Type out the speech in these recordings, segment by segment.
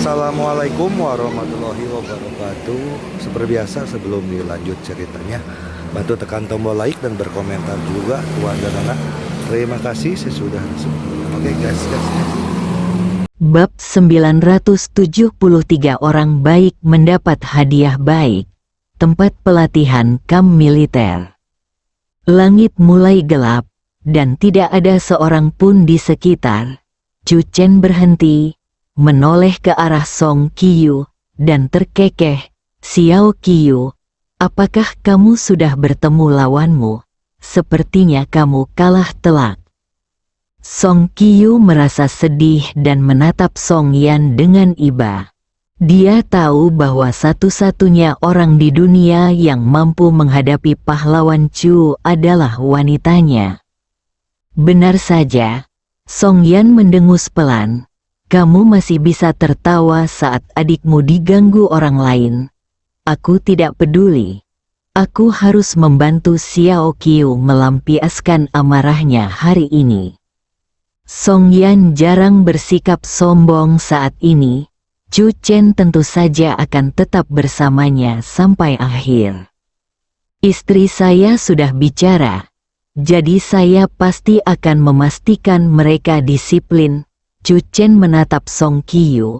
Assalamualaikum warahmatullahi wabarakatuh. Seperti biasa sebelum dilanjut ceritanya, bantu tekan tombol like dan berkomentar juga tuan dan anak. Terima kasih sesudah sebelumnya. Oke guys. Bab 973 orang baik mendapat hadiah baik. Tempat pelatihan kamp militer. Langit mulai gelap, dan tidak ada seorang pun di sekitar. Chu Chen berhenti, menoleh ke arah Song Qiyu, dan terkekeh, "Xiao Qiyu, apakah kamu sudah bertemu lawanmu? Sepertinya kamu kalah telak." Song Qiyu merasa sedih dan menatap Song Yan dengan iba. Dia tahu bahwa satu-satunya orang di dunia yang mampu menghadapi pahlawan Chu adalah wanitanya. Benar saja, Song Yan mendengus pelan. "Kamu masih bisa tertawa saat adikmu diganggu orang lain. Aku tidak peduli. Aku harus membantu Xiao Qiyu melampiaskan amarahnya hari ini." Song Yan jarang bersikap sombong saat ini. Chu Chen tentu saja akan tetap bersamanya sampai akhir. "Istri saya sudah bicara, jadi saya pasti akan memastikan mereka disiplin." Chu Chen menatap Song Qiyu.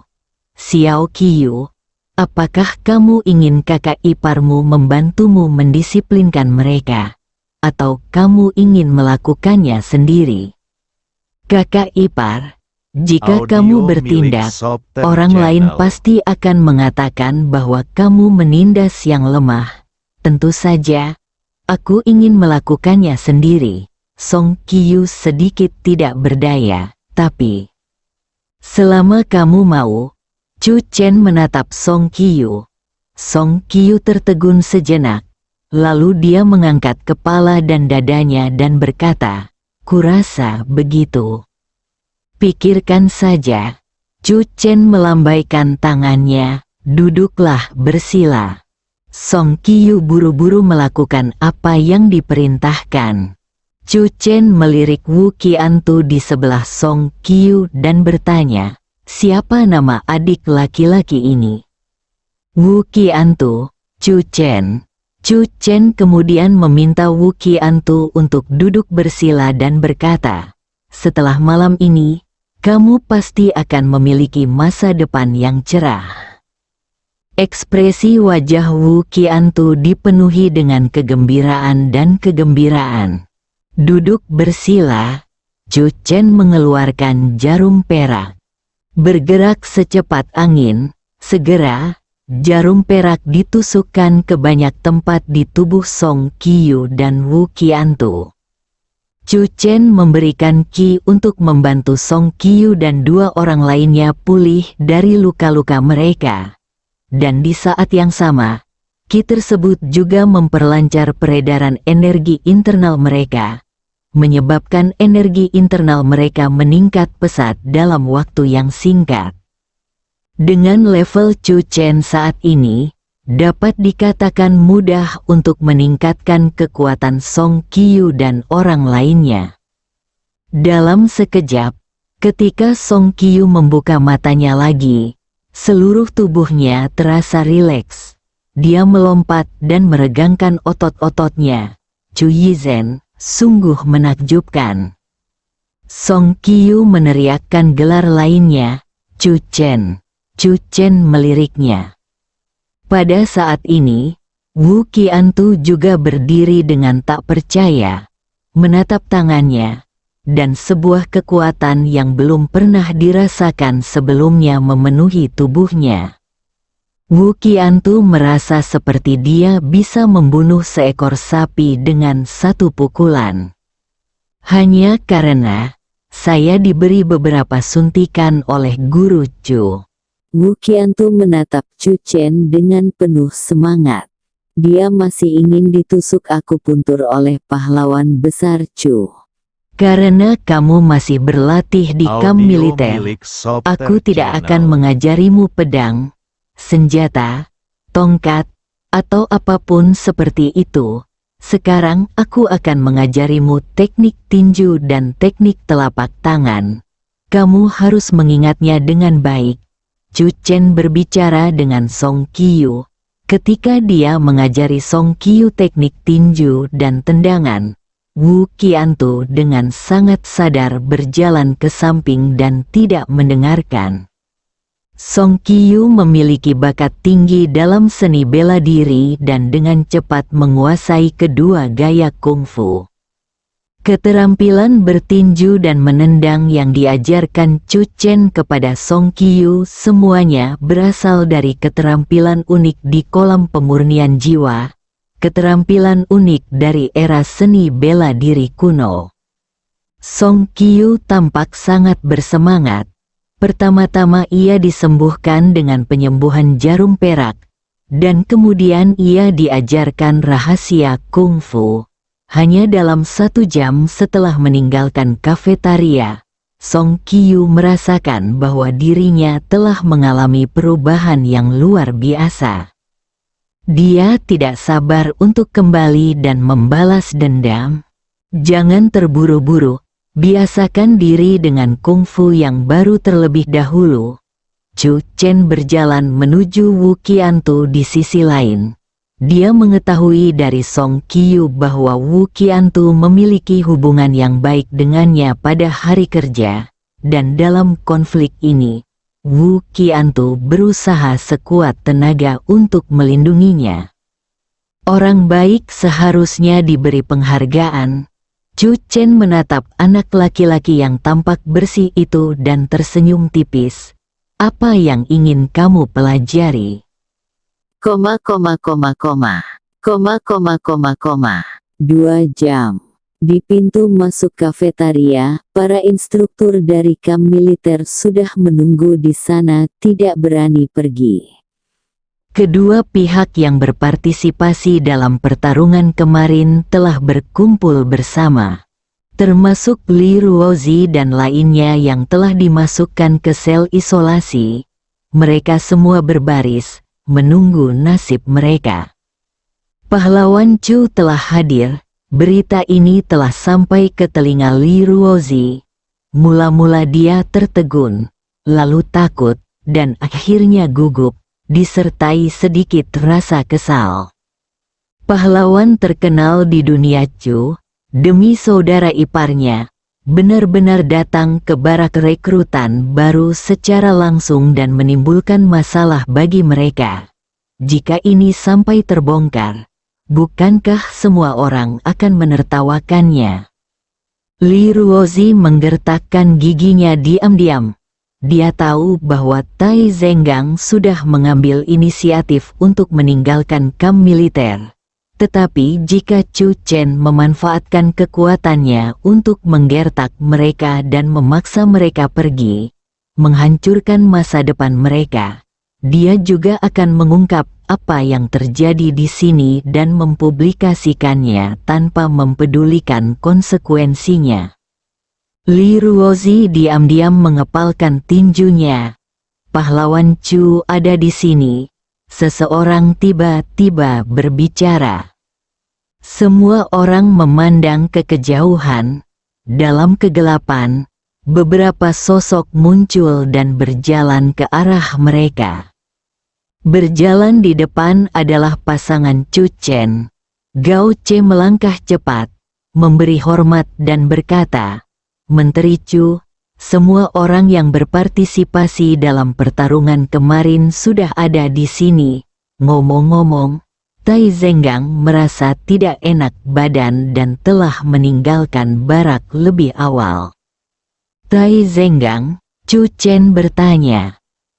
"Xiao Qiyu, apakah kamu ingin kakak iparmu membantumu mendisiplinkan mereka? Atau kamu ingin melakukannya sendiri?" "Kakak ipar, jika kamu bertindak, orang lain pasti akan mengatakan bahwa kamu menindas yang lemah. Tentu saja, aku ingin melakukannya sendiri." Song Qiyu sedikit tidak berdaya, "Tapi selama kamu mau." Chu Chen menatap Song Qiyu. Song Qiyu tertegun sejenak, lalu dia mengangkat kepala dan dadanya dan berkata, "Kurasa begitu." "Pikirkan saja." Chu Chen melambaikan tangannya, "Duduklah bersila." Song Qiyu buru-buru melakukan apa yang diperintahkan. Chu Chen melirik Wu Qiantu di sebelah Song Qiyu dan bertanya, "Siapa nama adik laki-laki ini?" "Wu Qiantu, Chu Chen." Chu Chen kemudian meminta Wu Qiantu untuk duduk bersila dan berkata, "Setelah malam ini, kamu pasti akan memiliki masa depan yang cerah." Ekspresi wajah Wu Qiantu dipenuhi dengan kegembiraan dan kegembiraan. Duduk bersila, Chu Chen mengeluarkan jarum perak. Bergerak secepat angin, segera, jarum perak ditusukkan ke banyak tempat di tubuh Song Qiyu dan Wu Qiantu. Chu Chen memberikan Qi untuk membantu Song Qiyu dan dua orang lainnya pulih dari luka-luka mereka. Dan di saat yang sama, Qi tersebut juga memperlancar peredaran energi internal mereka, menyebabkan energi internal mereka meningkat pesat dalam waktu yang singkat. Dengan level Chu Chen saat ini, dapat dikatakan mudah untuk meningkatkan kekuatan Song Qiyu dan orang lainnya. Dalam sekejap, ketika Song Qiyu membuka matanya lagi, seluruh tubuhnya terasa rileks. Dia melompat dan meregangkan otot-ototnya. "Chu Yizhen, sungguh menakjubkan." Song Qiyu meneriakkan gelar lainnya, "Chu Chen." Chu Chen meliriknya. Pada saat ini, Wu Qiantu juga berdiri dengan tak percaya, menatap tangannya, dan sebuah kekuatan yang belum pernah dirasakan sebelumnya memenuhi tubuhnya. Wu Qiantu merasa seperti dia bisa membunuh seekor sapi dengan satu pukulan. "Hanya karena saya diberi beberapa suntikan oleh Guru Chu." Wu Qiantu menatap Chu Chen dengan penuh semangat. Dia masih ingin ditusuk akupuntur oleh pahlawan besar Chu. "Karena kamu masih berlatih di kamp militer, aku tidak akan mengajarimu pedang, senjata, tongkat, atau apapun seperti itu. Sekarang aku akan mengajarimu teknik tinju dan teknik telapak tangan. Kamu harus mengingatnya dengan baik. Chu Chen berbicara dengan Song Qiu. Ketika dia mengajari Song Qiu teknik tinju dan tendangan, Wu Qiantu dengan sangat sadar berjalan ke samping dan tidak mendengarkan. Song Qiu memiliki bakat tinggi dalam seni bela diri dan dengan cepat menguasai kedua gaya kungfu. Keterampilan bertinju dan menendang yang diajarkan Chu Chen kepada Song Qiu semuanya berasal dari keterampilan unik di kolam pemurnian jiwa, keterampilan unik dari era seni bela diri kuno. Song Qiu tampak sangat bersemangat. Pertama-tama ia disembuhkan dengan penyembuhan jarum perak, dan kemudian ia diajarkan rahasia kungfu. Hanya dalam 1 jam setelah meninggalkan kafetaria, Song Qiu merasakan bahwa dirinya telah mengalami perubahan yang luar biasa. Dia tidak sabar untuk kembali dan membalas dendam. Jangan terburu-buru, biasakan diri dengan kungfu yang baru terlebih dahulu. Chu Chen berjalan menuju Wu Qiantu di sisi lain. Dia mengetahui dari Song Qiu bahwa Wu Qiantu memiliki hubungan yang baik dengannya pada hari kerja, dan dalam konflik ini, Wu Qiantu berusaha sekuat tenaga untuk melindunginya. Orang baik seharusnya diberi penghargaan. Chu Chen menatap anak laki-laki yang tampak bersih itu dan tersenyum tipis. Apa yang ingin kamu pelajari? 2 jam. Di pintu masuk kafetaria, para instruktur dari kamp militer sudah menunggu di sana, tidak berani pergi. Kedua pihak yang berpartisipasi dalam pertarungan kemarin telah berkumpul bersama, termasuk Li Ruozi dan lainnya yang telah dimasukkan ke sel isolasi. Mereka semua berbaris, menunggu nasib mereka. Pahlawan Chu telah hadir. Berita ini telah sampai ke telinga Li Ruozi. Mula-mula dia tertegun, lalu takut, dan akhirnya gugup, disertai sedikit rasa kesal. Pahlawan terkenal di dunia Chu, demi saudara iparnya, benar-benar datang ke barak rekrutan baru secara langsung dan menimbulkan masalah bagi mereka. Jika ini sampai terbongkar, bukankah semua orang akan menertawakannya? Li Ruozi menggertakkan giginya diam-diam. Dia tahu bahwa Tai Zenggang sudah mengambil inisiatif untuk meninggalkan kamp militer. Tetapi jika Chu Chen memanfaatkan kekuatannya untuk menggertak mereka dan memaksa mereka pergi, menghancurkan masa depan mereka, dia juga akan mengungkap apa yang terjadi di sini dan mempublikasikannya tanpa mempedulikan konsekuensinya. Li Ruozi diam-diam mengepalkan tinjunya. Pahlawan Chu ada di sini. Seseorang tiba-tiba berbicara. Semua orang memandang ke kejauhan. Dalam kegelapan, beberapa sosok muncul dan berjalan ke arah mereka. Berjalan di depan adalah pasangan Chu Chen. Gao Ce melangkah cepat, memberi hormat dan berkata, "Menteri Chu, semua orang yang berpartisipasi dalam pertarungan kemarin sudah ada di sini." Ngomong-ngomong, Tai Zenggang merasa tidak enak badan dan telah meninggalkan barak lebih awal. Tai Zenggang, Chu Chen bertanya.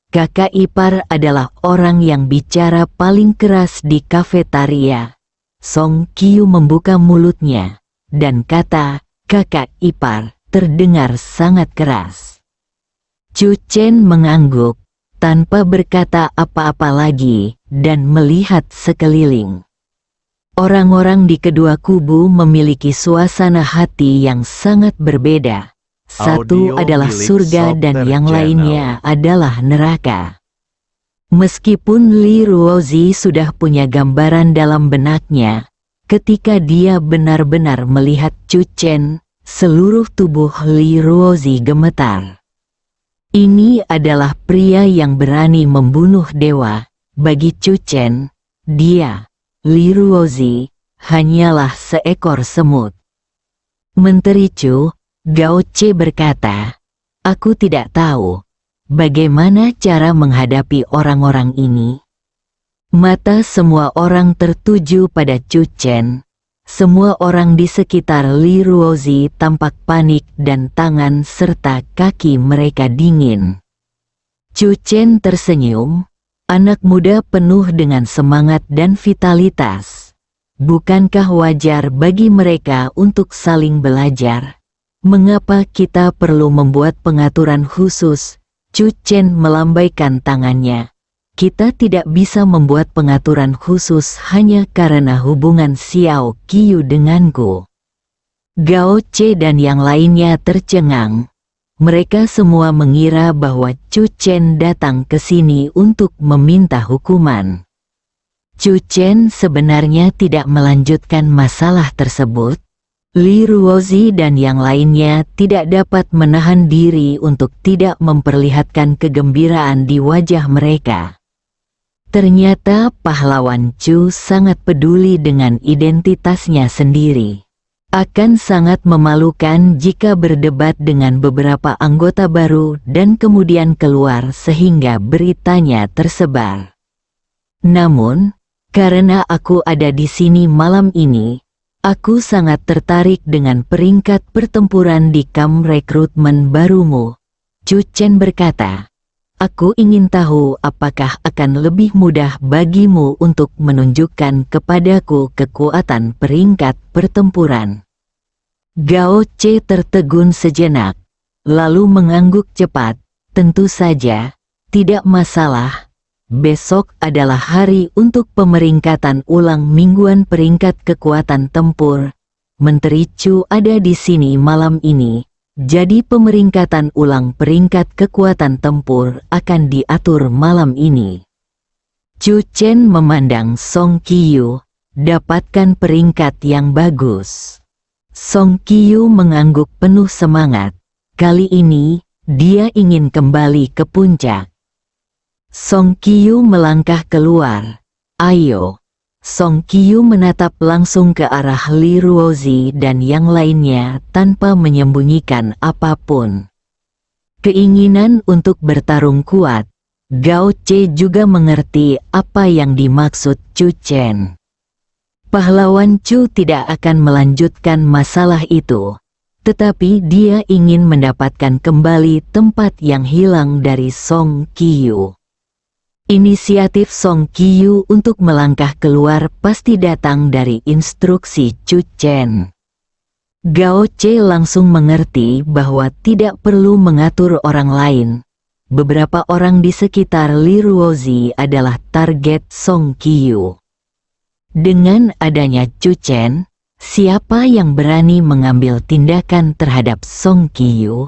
Kakak ipar adalah orang yang bicara paling keras di kafetaria. Song Qiu membuka mulutnya, dan kata, kakak ipar, terdengar sangat keras. Chu Chen mengangguk, tanpa berkata apa-apa lagi, dan melihat sekeliling. Orang-orang di kedua kubu memiliki suasana hati yang sangat berbeda. Satu adalah surga dan yang lainnya adalah neraka. Meskipun Li Ruozi sudah punya gambaran dalam benaknya, ketika dia benar-benar melihat Chu Chen, seluruh tubuh Li Ruozi gemetar. Ini adalah pria yang berani membunuh dewa. Bagi Chu Chen, dia, Li Ruozi, hanyalah seekor semut. Menteri Chu, Gao Ce berkata, aku tidak tahu bagaimana cara menghadapi orang-orang ini. Mata semua orang tertuju pada Chu Chen. Semua orang di sekitar Li Ruozi tampak panik dan tangan serta kaki mereka dingin. Chu Chen tersenyum, anak muda penuh dengan semangat dan vitalitas. Bukankah wajar bagi mereka untuk saling belajar? Mengapa kita perlu membuat pengaturan khusus? Chu Chen melambaikan tangannya. Kita tidak bisa membuat pengaturan khusus hanya karena hubungan Xiao Qiu denganku. Gao Ce dan yang lainnya tercengang. Mereka semua mengira bahwa Chu Chen datang ke sini untuk meminta hukuman. Chu Chen sebenarnya tidak melanjutkan masalah tersebut. Li Ruozi dan yang lainnya tidak dapat menahan diri untuk tidak memperlihatkan kegembiraan di wajah mereka. Ternyata pahlawan Chu sangat peduli dengan identitasnya sendiri. Akan sangat memalukan jika berdebat dengan beberapa anggota baru dan kemudian keluar sehingga beritanya tersebar. Namun, karena aku ada di sini malam ini, aku sangat tertarik dengan peringkat pertempuran di kamp rekrutmen barumu. Chu Chen berkata, aku ingin tahu apakah akan lebih mudah bagimu untuk menunjukkan kepadaku kekuatan peringkat pertempuran. Gao Ce tertegun sejenak, lalu mengangguk cepat. Tentu saja, tidak masalah. Besok adalah hari untuk pemeringkatan ulang mingguan peringkat kekuatan tempur. Menteri Chu ada di sini malam ini. Jadi pemeringkatan ulang peringkat kekuatan tempur akan diatur malam ini. Chu Chen memandang Song Qiu, dapatkan peringkat yang bagus. Song Qiu mengangguk penuh semangat. Kali ini, dia ingin kembali ke puncak. Song Qiu melangkah keluar. Ayo. Song Qiu menatap langsung ke arah Li Ruozi dan yang lainnya tanpa menyembunyikan apapun. Keinginan untuk bertarung kuat. Gao Ce juga mengerti apa yang dimaksud Chu Chen. Pahlawan Chu tidak akan melanjutkan masalah itu, tetapi dia ingin mendapatkan kembali tempat yang hilang dari Song Qiu. Inisiatif Song Qiu untuk melangkah keluar pasti datang dari instruksi Chu Chen. Gao Ce langsung mengerti bahwa tidak perlu mengatur orang lain. Beberapa orang di sekitar Li Ruozi adalah target Song Qiu. Dengan adanya Chu Chen, siapa yang berani mengambil tindakan terhadap Song Qiu?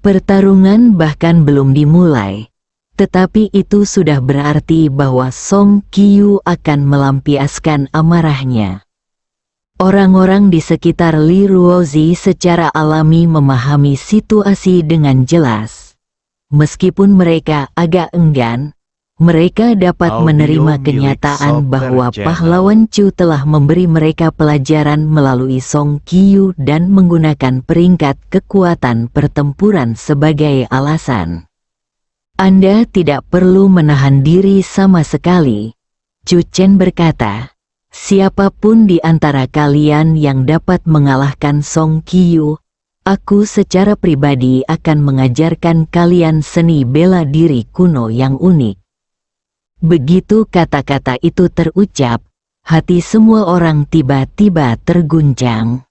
Pertarungan bahkan belum dimulai. Tetapi itu sudah berarti bahwa Song Qiu akan melampiaskan amarahnya. Orang-orang di sekitar Li Ruozi secara alami memahami situasi dengan jelas. Meskipun mereka agak enggan, mereka dapat menerima kenyataan bahwa pahlawan Chu telah memberi mereka pelajaran melalui Song Qiu dan menggunakan peringkat kekuatan pertempuran sebagai alasan. Anda tidak perlu menahan diri sama sekali. Chu Chen berkata, siapapun di antara kalian yang dapat mengalahkan Song Qiu, aku secara pribadi akan mengajarkan kalian seni bela diri kuno yang unik. Begitu kata-kata itu terucap, hati semua orang tiba-tiba terguncang.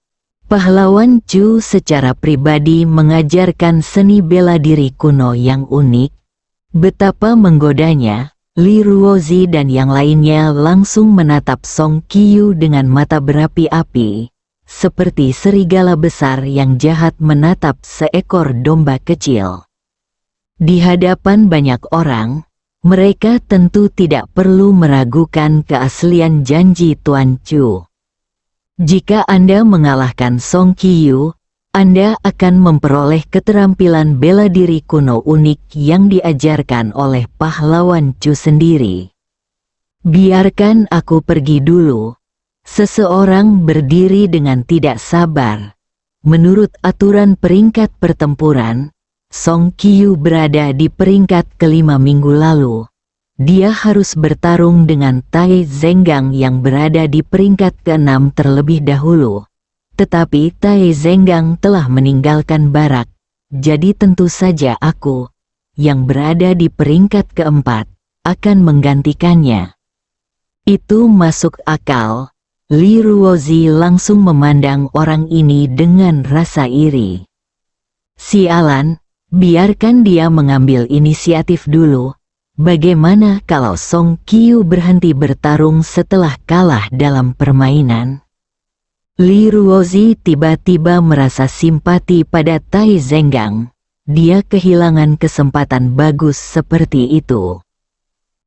Pahlawan Chu secara pribadi mengajarkan seni bela diri kuno yang unik. Betapa menggodanya, Li Ruozi dan yang lainnya langsung menatap Song Qiu dengan mata berapi-api, seperti serigala besar yang jahat menatap seekor domba kecil. Di hadapan banyak orang, mereka tentu tidak perlu meragukan keaslian janji Tuan Chu. Jika Anda mengalahkan Song Qiu, Anda akan memperoleh keterampilan bela diri kuno unik yang diajarkan oleh pahlawan Chu sendiri. Biarkan aku pergi dulu. Seseorang berdiri dengan tidak sabar. Menurut aturan peringkat pertempuran, Song Qiu berada di peringkat kelima minggu lalu. Dia harus bertarung dengan Tai Zenggang yang berada di peringkat keenam terlebih dahulu. Tetapi Tai Zenggang telah meninggalkan barak, jadi tentu saja aku, yang berada di peringkat keempat, akan menggantikannya. Itu masuk akal. Li Ruozi langsung memandang orang ini dengan rasa iri. Sialan, biarkan dia mengambil inisiatif dulu. Bagaimana kalau Song Qiu berhenti bertarung setelah kalah dalam permainan? Li Ruozi tiba-tiba merasa simpati pada Tai Zenggang. Dia kehilangan kesempatan bagus seperti itu.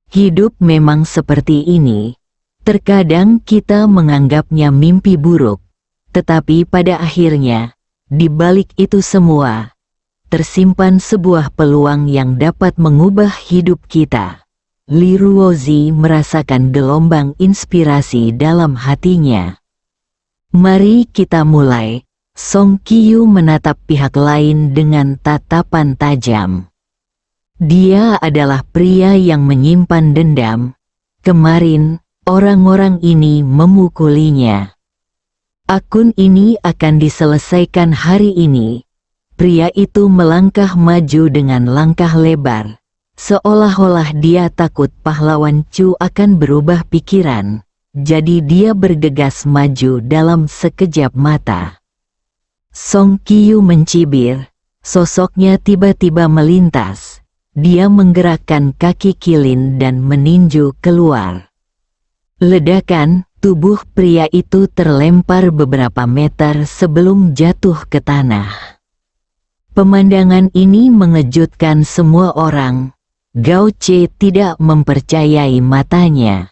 Hidup memang seperti ini. Terkadang kita menganggapnya mimpi buruk, tetapi pada akhirnya, di balik itu semua, tersimpan sebuah peluang yang dapat mengubah hidup kita. Li Ruozi merasakan gelombang inspirasi dalam hatinya. Mari kita mulai. Song Qiu menatap pihak lain dengan tatapan tajam. Dia adalah pria yang menyimpan dendam. Kemarin, orang-orang ini memukulinya. Akun ini akan diselesaikan hari ini. Pria itu melangkah maju dengan langkah lebar, seolah-olah dia takut pahlawan Chu akan berubah pikiran. Jadi dia bergegas maju dalam sekejap mata. Song Qiu mencibir, sosoknya tiba-tiba melintas. Dia menggerakkan kaki kilin dan meninju keluar. Ledakan, tubuh pria itu terlempar beberapa meter sebelum jatuh ke tanah. Pemandangan ini mengejutkan semua orang. Gao Che tidak mempercayai matanya.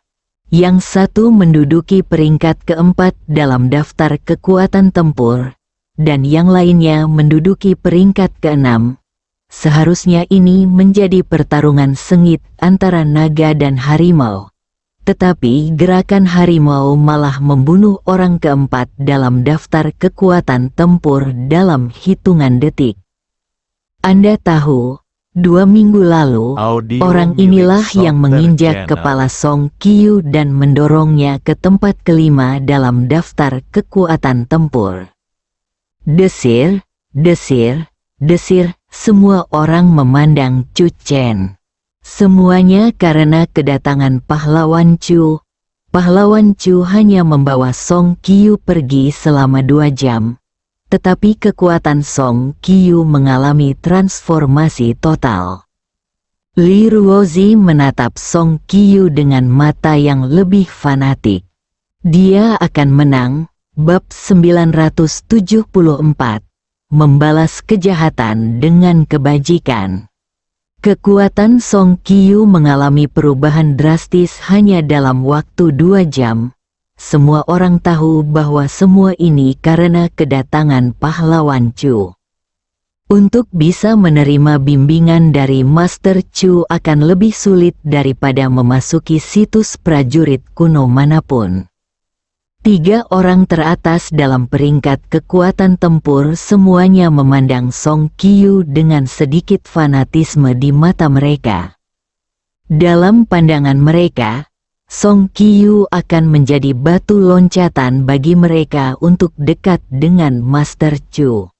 Yang satu menduduki peringkat keempat dalam daftar kekuatan tempur, dan yang lainnya menduduki peringkat keenam. Seharusnya ini menjadi pertarungan sengit antara naga dan harimau. Tetapi gerakan harimau malah membunuh orang keempat dalam daftar kekuatan tempur dalam hitungan detik. Anda tahu, 2 minggu lalu, orang inilah yang menginjak kepala Song Qiu dan mendorongnya ke tempat kelima dalam daftar kekuatan tempur. Desir, desir, desir, semua orang memandang Chu Chen. Semuanya karena kedatangan pahlawan Chu. Pahlawan Chu hanya membawa Song Qiu pergi selama 2 jam. Tetapi kekuatan Song Qiu mengalami transformasi total. Li Ruozi menatap Song Qiu dengan mata yang lebih fanatik. Dia akan menang. Bab 974. Membalas kejahatan dengan kebajikan. Kekuatan Song Qiu mengalami perubahan drastis hanya dalam waktu 2 jam. Semua orang tahu bahwa semua ini karena kedatangan pahlawan Chu. Untuk bisa menerima bimbingan dari Master Chu akan lebih sulit daripada memasuki situs prajurit kuno manapun. 3 orang teratas dalam peringkat kekuatan tempur semuanya memandang Song Qiu dengan sedikit fanatisme di mata mereka. Dalam pandangan mereka, Song Qiu akan menjadi batu loncatan bagi mereka untuk dekat dengan Master Chu.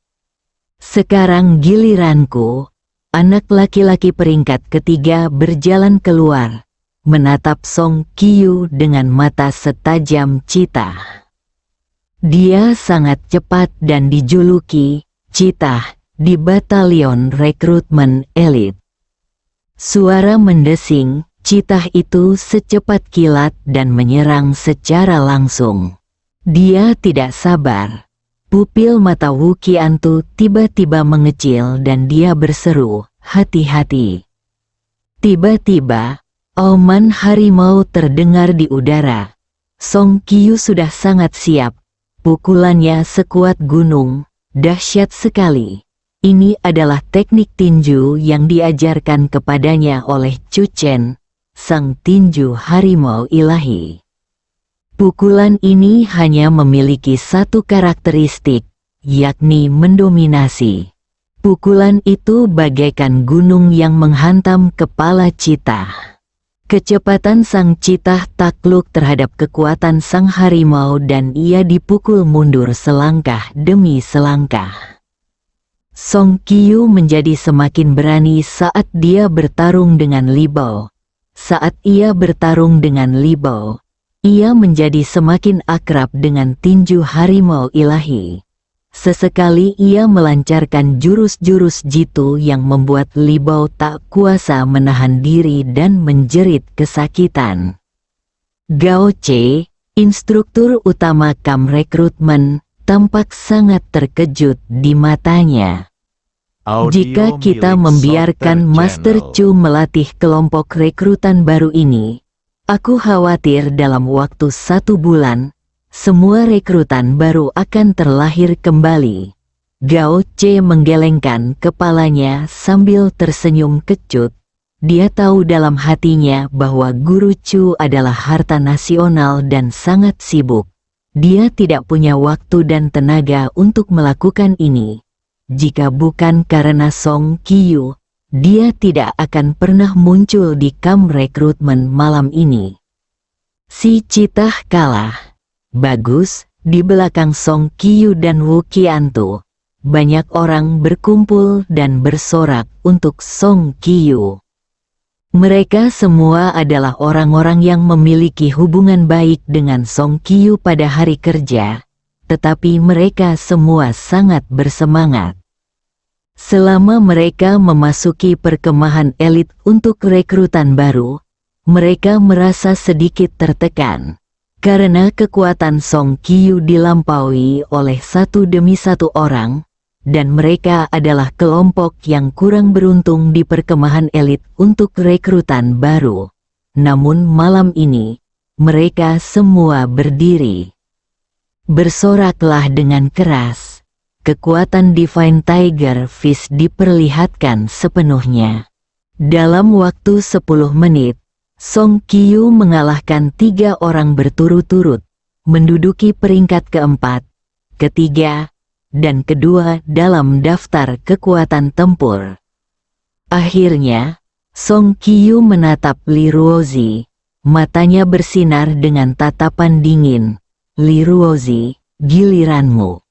Sekarang giliranku, anak laki-laki peringkat ketiga berjalan keluar. Menatap Song Qiu dengan mata setajam citah. Dia sangat cepat dan dijuluki citah di batalion rekrutmen elit. Suara mendesing, citah itu secepat kilat dan menyerang secara langsung. Dia tidak sabar. Pupil mata Wu Qiantu tiba-tiba mengecil dan dia berseru, "Hati-hati." Tiba-tiba, auman harimau terdengar di udara. Song Qiu sudah sangat siap. Pukulannya sekuat gunung. Dahsyat sekali. Ini adalah teknik tinju yang diajarkan kepadanya oleh Chu Chen, sang tinju harimau ilahi. Pukulan ini hanya memiliki satu karakteristik, yakni mendominasi. Pukulan itu bagaikan gunung yang menghantam kepala citah. Kecepatan sang citah takluk terhadap kekuatan sang harimau dan ia dipukul mundur selangkah demi selangkah. Song Qiu menjadi semakin berani saat dia bertarung dengan Li Bao. Saat ia bertarung dengan Li Bao, ia menjadi semakin akrab dengan tinju harimau ilahi. Sesekali ia melancarkan jurus-jurus jitu yang membuat Li Bao tak kuasa menahan diri dan menjerit kesakitan. Gao Che, instruktur utama kam rekrutmen, tampak sangat terkejut di matanya. Jika kita membiarkan Master Chu melatih kelompok rekrutan baru ini, aku khawatir dalam waktu 1 bulan, semua rekrutan baru akan terlahir kembali. Gao Che menggelengkan kepalanya sambil tersenyum kecut. Dia tahu dalam hatinya bahwa Guru Chu adalah harta nasional dan sangat sibuk. Dia tidak punya waktu dan tenaga untuk melakukan ini. Jika bukan karena Song Qiu, dia tidak akan pernah muncul di kam rekrutmen malam ini. Si citah kalah. Bagus, di belakang Song Qiu dan Wu Qiantu, banyak orang berkumpul dan bersorak untuk Song Qiu. Mereka semua adalah orang-orang yang memiliki hubungan baik dengan Song Qiu pada hari kerja, tetapi mereka semua sangat bersemangat. Selama mereka memasuki perkemahan elit untuk rekrutan baru, mereka merasa sedikit tertekan, karena kekuatan Song Qiu dilampaui oleh satu demi satu orang, dan mereka adalah kelompok yang kurang beruntung di perkemahan elit untuk rekrutan baru. Namun malam ini, mereka semua berdiri. Bersoraklah dengan keras. Kekuatan Divine Tiger Fist diperlihatkan sepenuhnya. Dalam waktu 10 menit, Song Qiu mengalahkan 3 orang berturut-turut, menduduki peringkat keempat, ketiga, dan kedua dalam daftar kekuatan tempur. Akhirnya, Song Qiu menatap Li Ruozi, matanya bersinar dengan tatapan dingin. Li Ruozi, giliranmu.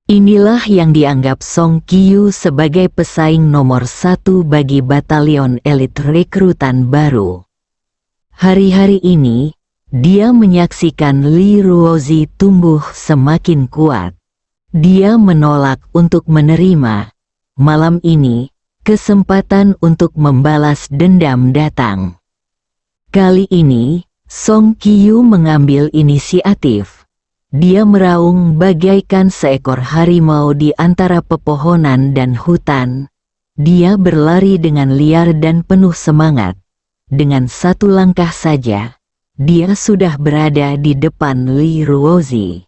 Inilah yang dianggap Song Qiu sebagai pesaing nomor 1 bagi batalion elit rekrutan baru. Hari-hari ini, dia menyaksikan Li Ruozi tumbuh semakin kuat. Dia menolak untuk menerima. Malam ini, kesempatan untuk membalas dendam datang. Kali ini, Song Qiu mengambil inisiatif. Dia meraung bagaikan seekor harimau di antara pepohonan dan hutan. Dia berlari dengan liar dan penuh semangat. Dengan 1 langkah saja, dia sudah berada di depan Li Ruozi.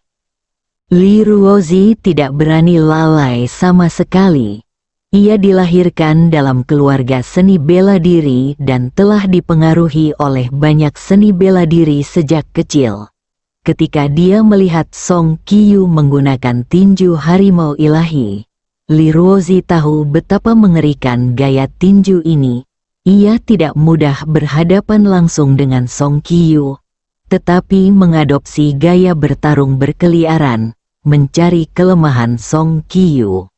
Li Ruozi tidak berani lalai sama sekali. Ia dilahirkan dalam keluarga seni bela diri dan telah dipengaruhi oleh banyak seni bela diri sejak kecil. Ketika dia melihat Song Qiu menggunakan tinju harimau ilahi, Li Ruozi tahu betapa mengerikan gaya tinju ini. Ia tidak mudah berhadapan langsung dengan Song Qiu, tetapi mengadopsi gaya bertarung berkeliaran, mencari kelemahan Song Qiu.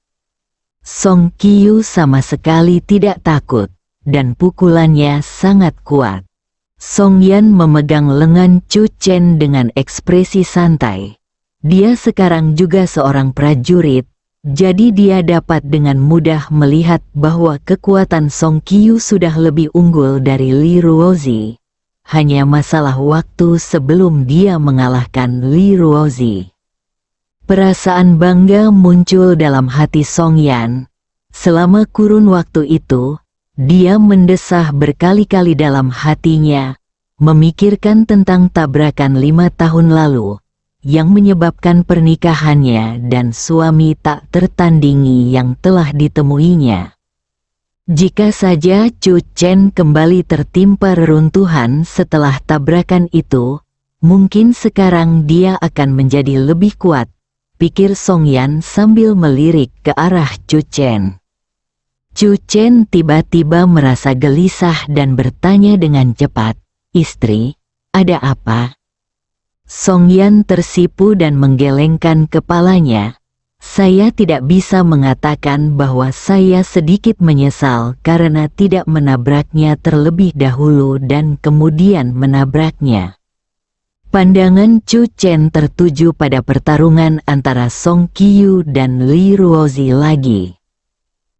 Song Qiu sama sekali tidak takut, dan pukulannya sangat kuat. Song Yan memegang lengan Chu Chen dengan ekspresi santai. Dia sekarang juga seorang prajurit, jadi dia dapat dengan mudah melihat bahwa kekuatan Song Qiu sudah lebih unggul dari Li Ruozi. Hanya masalah waktu sebelum dia mengalahkan Li Ruozi. Perasaan bangga muncul dalam hati Song Yan. Selama kurun waktu itu, dia mendesah berkali-kali dalam hatinya, memikirkan tentang tabrakan 5 tahun lalu, yang menyebabkan pernikahannya dan suami tak tertandingi yang telah ditemuinya. Jika saja Chu Chen kembali tertimpa reruntuhan setelah tabrakan itu, mungkin sekarang dia akan menjadi lebih kuat, pikir Song Yan sambil melirik ke arah Chu Chen. Chu Chen tiba-tiba merasa gelisah dan bertanya dengan cepat, "Istri, ada apa?" Song Yan tersipu dan menggelengkan kepalanya. "Saya tidak bisa mengatakan bahwa saya sedikit menyesal karena tidak menabraknya terlebih dahulu dan kemudian menabraknya." Pandangan Chu Chen tertuju pada pertarungan antara Song Qiyu dan Li Ruozi lagi.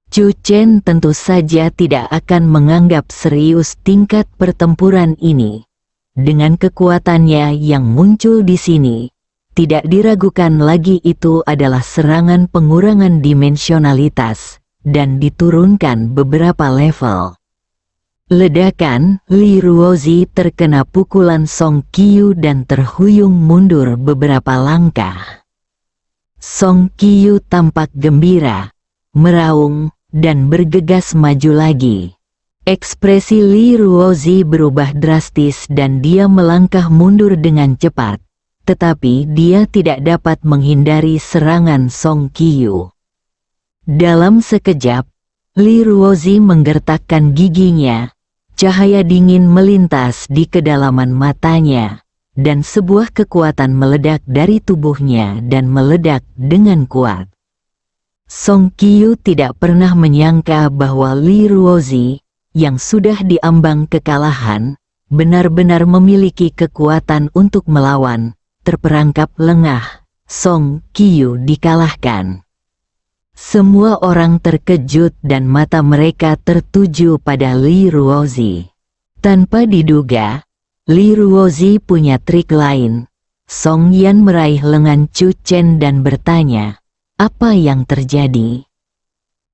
Chu Chen tentu saja tidak akan menganggap serius tingkat pertempuran ini. Dengan kekuatannya yang muncul di sini, tidak diragukan lagi itu adalah serangan pengurangan dimensionalitas, dan diturunkan beberapa level. Ledakan, Li Ruozi terkena pukulan Song Qiyu dan terhuyung mundur beberapa langkah. Song Qiyu tampak gembira, meraung, dan bergegas maju lagi. Ekspresi Li Ruozi berubah drastis dan dia melangkah mundur dengan cepat, tetapi dia tidak dapat menghindari serangan Song Qiyu. Dalam sekejap, Li Ruozi menggertakkan giginya, cahaya dingin melintas di kedalaman matanya, dan sebuah kekuatan meledak dari tubuhnya dan meledak dengan kuat. Song Qiyu tidak pernah menyangka bahwa Li Ruozi, yang sudah diambang kekalahan, benar-benar memiliki kekuatan untuk melawan. Terperangkap lengah, Song Qiyu dikalahkan. Semua orang terkejut dan mata mereka tertuju pada Li Ruozi. Tanpa diduga, Li Ruozi punya trik lain. Song Yan meraih lengan Chu Chen dan bertanya, "Apa yang terjadi?"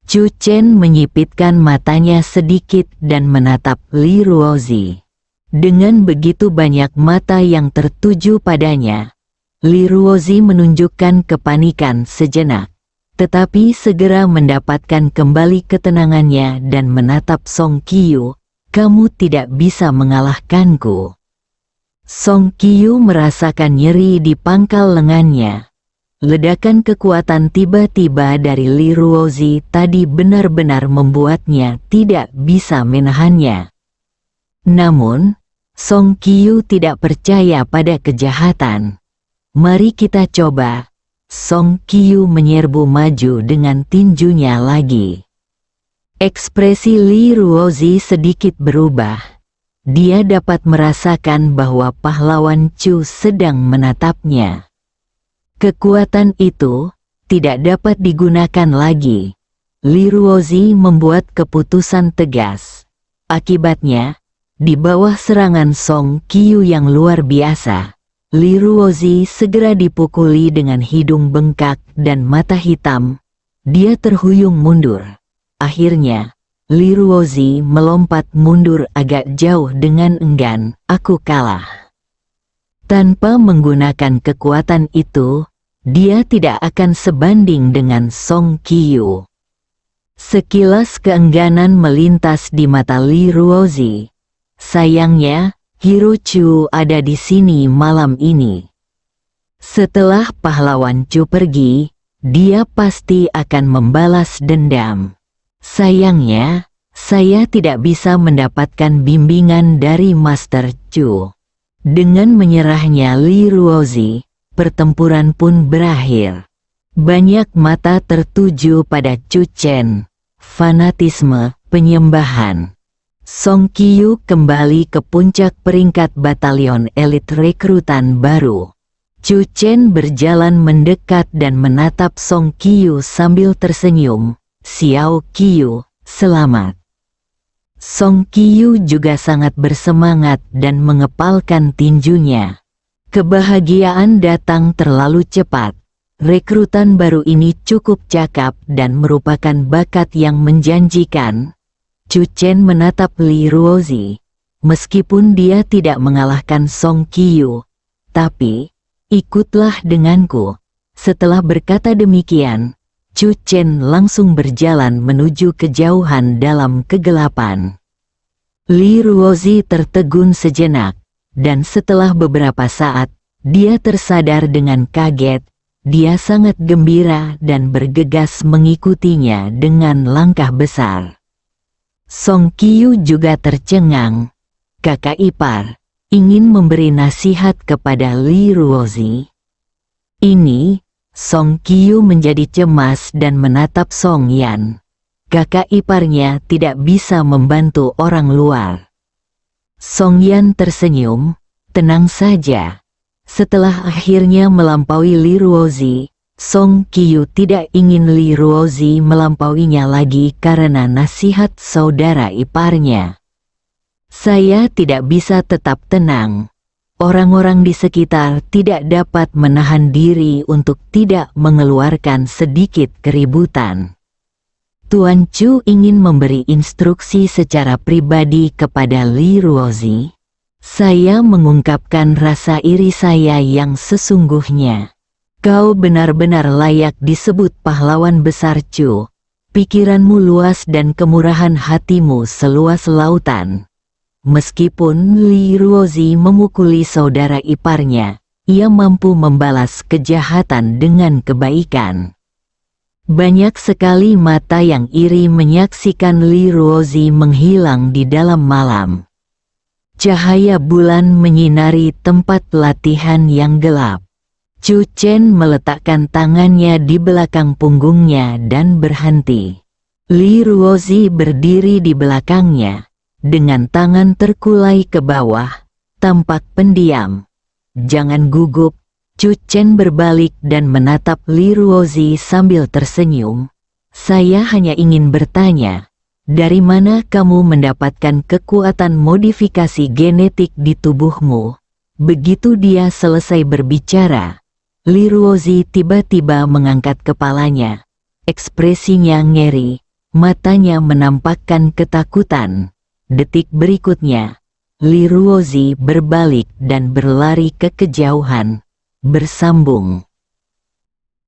Chu Chen menyipitkan matanya sedikit dan menatap Li Ruozi. Dengan begitu banyak mata yang tertuju padanya, Li Ruozi menunjukkan kepanikan sejenak, tetapi segera mendapatkan kembali ketenangannya dan menatap Song Qiyu, "Kamu tidak bisa mengalahkanku." Song Qiyu merasakan nyeri di pangkal lengannya. Ledakan kekuatan tiba-tiba dari Li Ruozi tadi benar-benar membuatnya tidak bisa menahannya. Namun, Song Qiyu tidak percaya pada kejahatan. "Mari kita coba." Song Qiyu menyerbu maju dengan tinjunya lagi. Ekspresi Li Ruozi sedikit berubah. Dia dapat merasakan bahwa pahlawan Chu sedang menatapnya. Kekuatan itu tidak dapat digunakan lagi. Li Ruozi membuat keputusan tegas. Akibatnya, di bawah serangan Song Qiyu yang luar biasa, Li Ruozi segera dipukuli dengan hidung bengkak dan mata hitam. Dia terhuyung mundur. Akhirnya, Li Ruozi melompat mundur agak jauh dengan enggan. "Aku kalah." Tanpa menggunakan kekuatan itu, dia tidak akan sebanding dengan Song Qiyu. Sekilas keengganan melintas di mata Li Ruozi. Sayangnya, Hero Chu ada di sini malam ini. Setelah pahlawan Chu pergi, dia pasti akan membalas dendam. Sayangnya, saya tidak bisa mendapatkan bimbingan dari Master Chu. Dengan menyerahnya Li Ruozi, pertempuran pun berakhir. Banyak mata tertuju pada Chu Chen. Fanatisme, penyembahan. Song Qiyu kembali ke puncak peringkat batalion elit rekrutan baru. Chu Chen berjalan mendekat dan menatap Song Qiyu sambil tersenyum. "Xiao Qiyu, selamat." Song Qiyu juga sangat bersemangat dan mengepalkan tinjunya. Kebahagiaan datang terlalu cepat. Rekrutan baru ini cukup cakap dan merupakan bakat yang menjanjikan. Chu Chen menatap Li Ruozi. Meskipun dia tidak mengalahkan Song Qiyu, tapi Ikutlah denganku. Setelah berkata demikian, Chu Chen langsung berjalan menuju kejauhan dalam kegelapan. Li Ruozi tertegun sejenak, dan setelah beberapa saat, dia tersadar dengan kaget. Dia sangat gembira dan bergegas mengikutinya dengan langkah besar. Song Qiu juga tercengang. Kakak ipar ingin memberi nasihat kepada Li Ruozi. Ini, Song Qiu menjadi cemas dan menatap Song Yan. Kakak iparnya tidak bisa membantu orang luar. Song Yan tersenyum, tenang saja. Setelah akhirnya melampaui Li Ruozi, Song Qiu tidak ingin Li Ruozi melampauinya lagi karena nasihat saudara iparnya. Saya tidak bisa tetap tenang. Orang-orang di sekitar tidak dapat menahan diri untuk tidak mengeluarkan sedikit keributan. Tuan Chu ingin memberi instruksi secara pribadi kepada Li Ruozi. Saya mengungkapkan rasa iri saya yang sesungguhnya. Kau benar-benar layak disebut pahlawan besar Chu. Pikiranmu luas dan kemurahan hatimu seluas lautan. Meskipun Li Ruozi memukuli saudara iparnya, ia mampu membalas kejahatan dengan kebaikan. Banyak sekali mata yang iri menyaksikan Li Ruozi menghilang di dalam malam. Cahaya bulan menyinari tempat latihan yang gelap. Chu Chen meletakkan tangannya di belakang punggungnya dan berhenti. Li Ruozi berdiri di belakangnya, dengan tangan terkulai ke bawah, tampak pendiam. Jangan gugup, Chu Chen berbalik dan menatap Li Ruozi sambil tersenyum. Saya hanya ingin bertanya, dari mana kamu mendapatkan kekuatan modifikasi genetik di tubuhmu? Begitu dia selesai berbicara, Li Ruozi tiba-tiba mengangkat kepalanya. Ekspresinya ngeri, matanya menampakkan ketakutan. Detik berikutnya, Li Ruozi berbalik dan berlari ke kejauhan, bersambung.